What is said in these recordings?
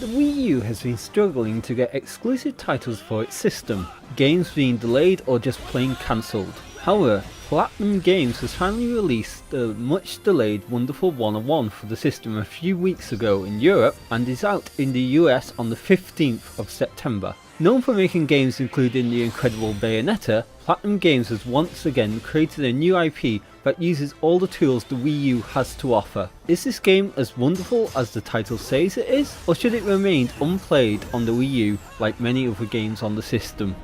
The Wii U has been struggling to get exclusive titles for its system, games being delayed or just plain cancelled. However, Platinum Games has finally released the much delayed Wonderful 101 for the system a few weeks ago in Europe and is out in the US on the 15th of September. Known for making games including the incredible Bayonetta, Platinum Games has once again created a new IP that uses all the tools the Wii U has to offer. Is this game as wonderful as the title says it is, or should it remain unplayed on the Wii U like many other games on the system?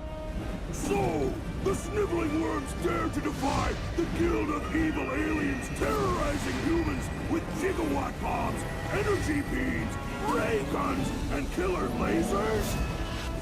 So, the sniveling worms dare to defy the guild of evil aliens terrorizing humans with gigawatt bombs, energy beams, ray guns, and killer lasers?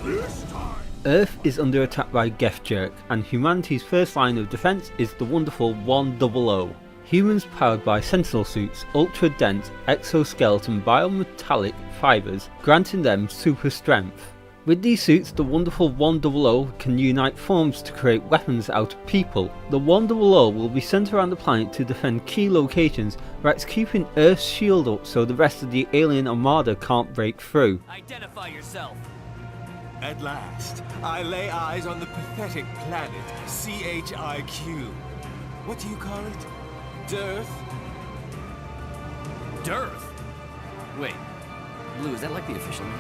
This time, Earth is under attack by Gethjerk, and humanity's first line of defense is the wonderful 100. Humans powered by sentinel suits, ultra-dense exoskeleton biometallic fibers, granting them super strength. With these suits, the wonderful 100 can unite forms to create weapons out of people. The 100 will be sent around the planet to defend key locations, where it's keeping Earth's shield up so the rest of the alien armada can't break through. Identify yourself. At last, I lay eyes on the pathetic planet CHIQ. What do you call it? Dearth? Dearth? Wait, Blue, is that like the official name?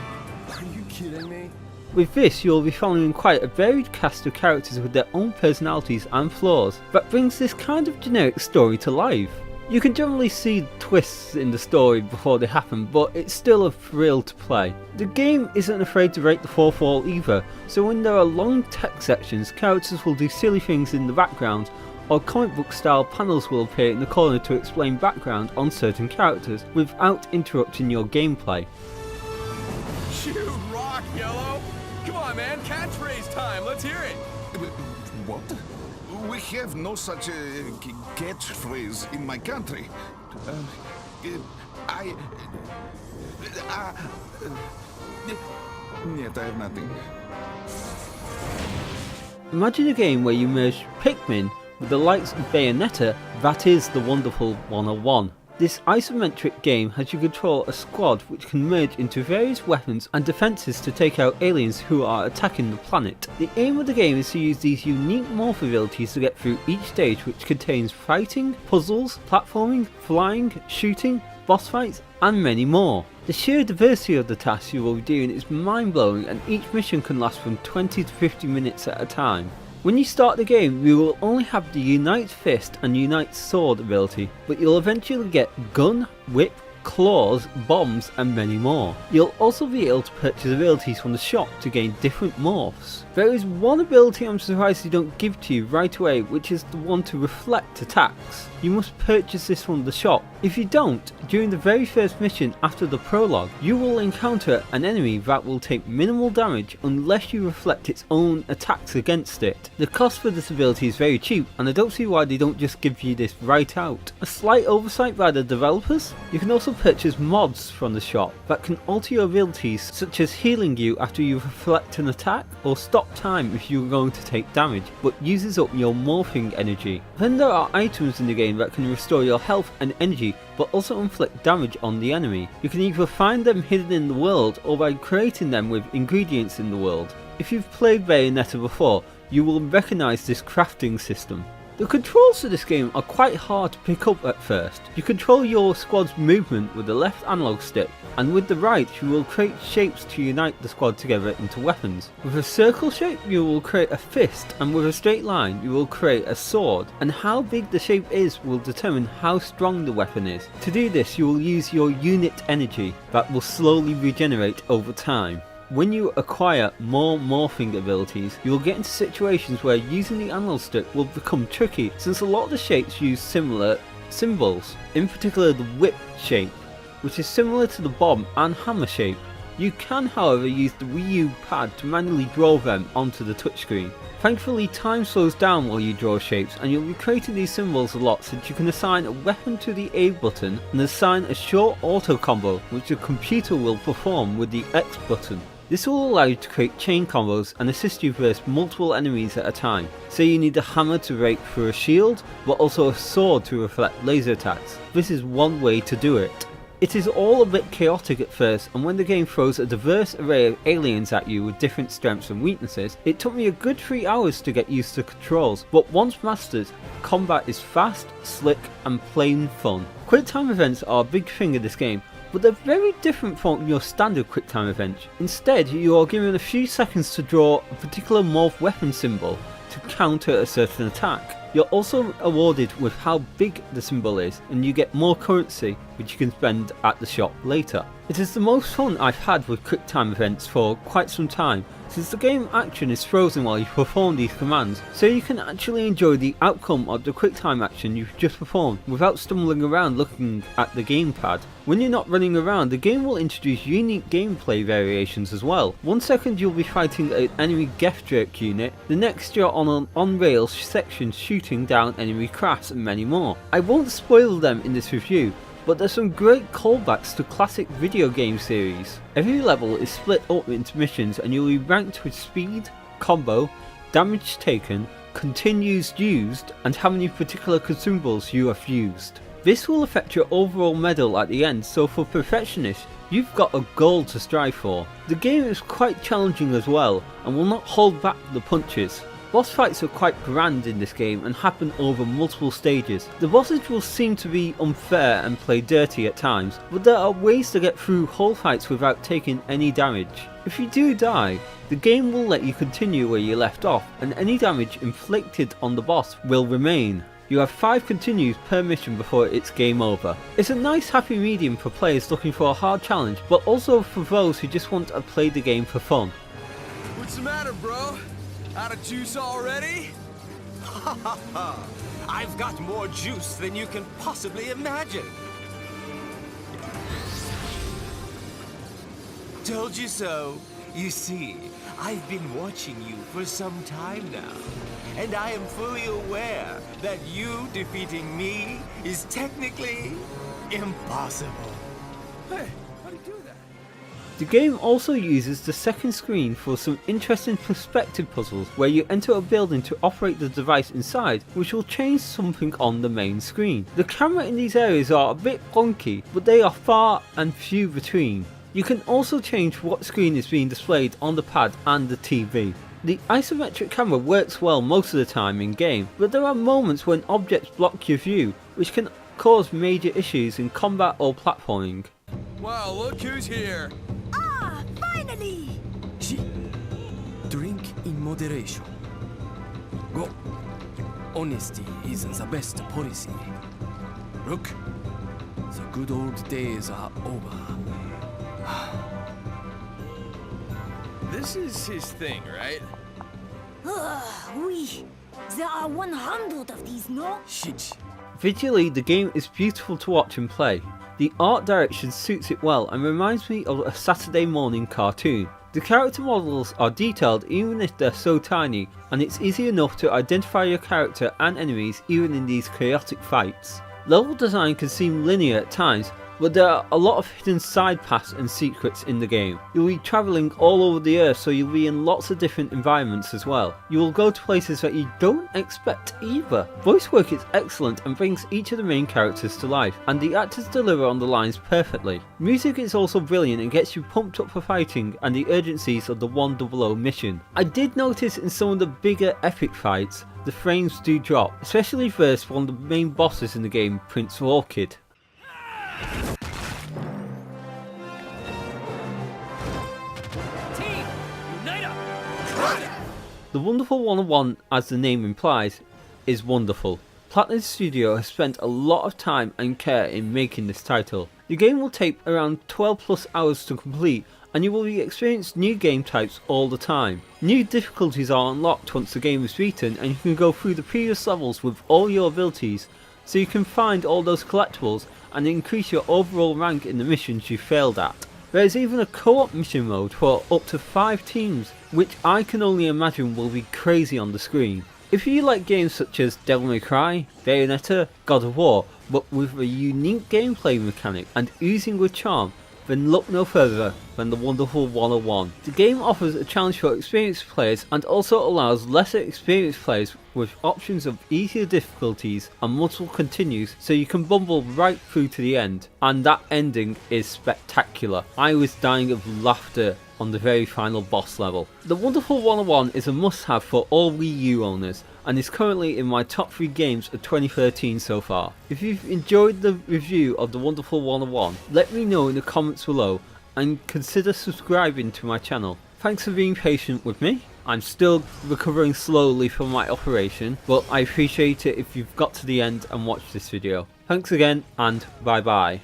Are you kidding me? With this, you'll be following quite a varied cast of characters with their own personalities and flaws that brings this kind of generic story to life. You can generally see twists in the story before they happen, but it's still a thrill to play. The game isn't afraid to break the fourth wall either, so when there are long text sections, characters will do silly things in the background, or comic book style panels will appear in the corner to explain background on certain characters without interrupting your gameplay. You rock, Yellow! Come on, man, catchphrase time, let's hear it! what? We have no such catchphrase in my country. Нет, I have nothing. Imagine a game where you merge Pikmin with the likes of Bayonetta, that is the wonderful 101. This isometric game has you control a squad which can merge into various weapons and defences to take out aliens who are attacking the planet. The aim of the game is to use these unique morph abilities to get through each stage, which contains fighting, puzzles, platforming, flying, shooting, boss fights and many more. The sheer diversity of the tasks you will be doing is mind blowing, and each mission can last from 20 to 50 minutes at a time. When you start the game, you will only have the Unite Fist and Unite Sword ability, but you'll eventually get Gun, Whip, Claws, Bombs and many more. You'll also be able to purchase abilities from the shop to gain different morphs. There is one ability I'm surprised they don't give to you right away, which is the one to reflect attacks. You must purchase this from the shop. If you don't, during the very first mission after the prologue, you will encounter an enemy that will take minimal damage unless you reflect its own attacks against it. The cost for this ability is very cheap, and I don't see why they don't just give you this right out. A slight oversight by the developers? You can also purchase mods from the shop that can alter your abilities, such as healing you after you reflect an attack, or stop time if you are going to take damage, but uses up your morphing energy. Then there are items in the game that can restore your health and energy, but also inflict damage on the enemy. You can either find them hidden in the world or by creating them with ingredients in the world. If you've played Bayonetta before, you will recognise this crafting system. The controls for this game are quite hard to pick up at first. You control your squad's movement with the left analog stick, and with the right you will create shapes to unite the squad together into weapons. With a circle shape you will create a fist, and with a straight line you will create a sword, and how big the shape is will determine how strong the weapon is. To do this you will use your unit energy that will slowly regenerate over time. When you acquire more morphing abilities, you will get into situations where using the analog stick will become tricky, since a lot of the shapes use similar symbols, in particular the whip shape, which is similar to the bomb and hammer shape. You can however use the Wii U pad to manually draw them onto the touchscreen. Thankfully time slows down while you draw shapes, and you'll be creating these symbols a lot, since you can assign a weapon to the A button and assign a short auto combo which the computer will perform with the X button. This will allow you to create chain combos and assist you versus multiple enemies at a time. Say you need a hammer to break through a shield, but also a sword to reflect laser attacks. This is one way to do it. It is all a bit chaotic at first, and when the game throws a diverse array of aliens at you with different strengths and weaknesses, it took me a good 3 hours to get used to controls, but once mastered, combat is fast, slick and plain fun. Quick time events are a big thing in this game, but they're very different from your standard quick time events. Instead, you are given a few seconds to draw a particular morph weapon symbol to counter a certain attack. You're also awarded with how big the symbol is, and you get more currency which you can spend at the shop later. It is the most fun I've had with quick time events for quite some time, since the game action is frozen while you perform these commands, so you can actually enjoy the outcome of the quick time action you've just performed without stumbling around looking at the gamepad. When you're not running around, the game will introduce unique gameplay variations as well. 1 second you'll be fighting an enemy Geth Jerk unit, the next you're on an on-rails section shooting down enemy crafts and many more. I won't spoil them in this review, but there's some great callbacks to classic video game series. Every level is split up into missions and you'll be ranked with speed, combo, damage taken, continues used and how many particular consumables you have used. This will affect your overall medal at the end, so for perfectionists, you've got a goal to strive for. The game is quite challenging as well and will not hold back the punches. Boss fights are quite grand in this game and happen over multiple stages. The bosses will seem to be unfair and play dirty at times, but there are ways to get through whole fights without taking any damage. If you do die, the game will let you continue where you left off and any damage inflicted on the boss will remain. You have 5 continues per mission before it's game over. It's a nice happy medium for players looking for a hard challenge, but also for those who just want to play the game for fun. What's the matter, bro? Out of juice already? I've got more juice than you can possibly imagine. Told you so. You see, I've been watching you for some time now, and I am fully aware that you defeating me is technically impossible. Hey, how'd he do that? The game also uses the second screen for some interesting perspective puzzles where you enter a building to operate the device inside, which will change something on the main screen. The camera in these areas are a bit wonky, but they are far and few between. You can also change what screen is being displayed on the pad and the TV. The isometric camera works well most of the time in game, but there are moments when objects block your view, which can cause major issues in combat or platforming. Wow, look who's here. Ah, finally! Drink in moderation. Go. Honesty is the best policy. Look, the good old days are over. This is his thing, right? Oui. There are 100 of these, no? Shit. Visually, the game is beautiful to watch and play. The art direction suits it well and reminds me of a Saturday morning cartoon. The character models are detailed even if they're so tiny, and it's easy enough to identify your character and enemies even in these chaotic fights. Level design can seem linear at times, but there are a lot of hidden side paths and secrets in the game. You'll be travelling all over the earth, so you'll be in lots of different environments as well. You will go to places that you don't expect either. Voice work is excellent and brings each of the main characters to life, and the actors deliver on the lines perfectly. Music is also brilliant and gets you pumped up for fighting and the urgencies of the 100 mission. I did notice in some of the bigger epic fights, the frames do drop, especially versus one of the main bosses in the game, Prince Orchid. Team, unite up! The Wonderful 101, as the name implies, is wonderful. Platinum Studio has spent a lot of time and care in making this title. The game will take around 12 plus hours to complete, and you will experience new game types all the time. New difficulties are unlocked once the game is beaten, and you can go through the previous levels with all your abilities, so you can find all those collectibles and increase your overall rank in the missions you failed at. There is even a co-op mission mode for up to 5 teams, which I can only imagine will be crazy on the screen. If you like games such as Devil May Cry, Bayonetta, God of War, but with a unique gameplay mechanic and oozing with charm, then look no further than the wonderful 101. The game offers a challenge for experienced players and also allows lesser experienced players with options of easier difficulties and multiple continues, so you can bumble right through to the end. And that ending is spectacular. I was dying of laughter on the very final boss level. The wonderful 101 is a must-have for all Wii U owners and is currently in my top 3 games of 2013 so far. If you've enjoyed the review of the wonderful 101, let me know in the comments below and consider subscribing to my channel. Thanks for being patient with me. I'm still recovering slowly from my operation, but I appreciate it if you've got to the end and watched this video. Thanks again, and bye bye.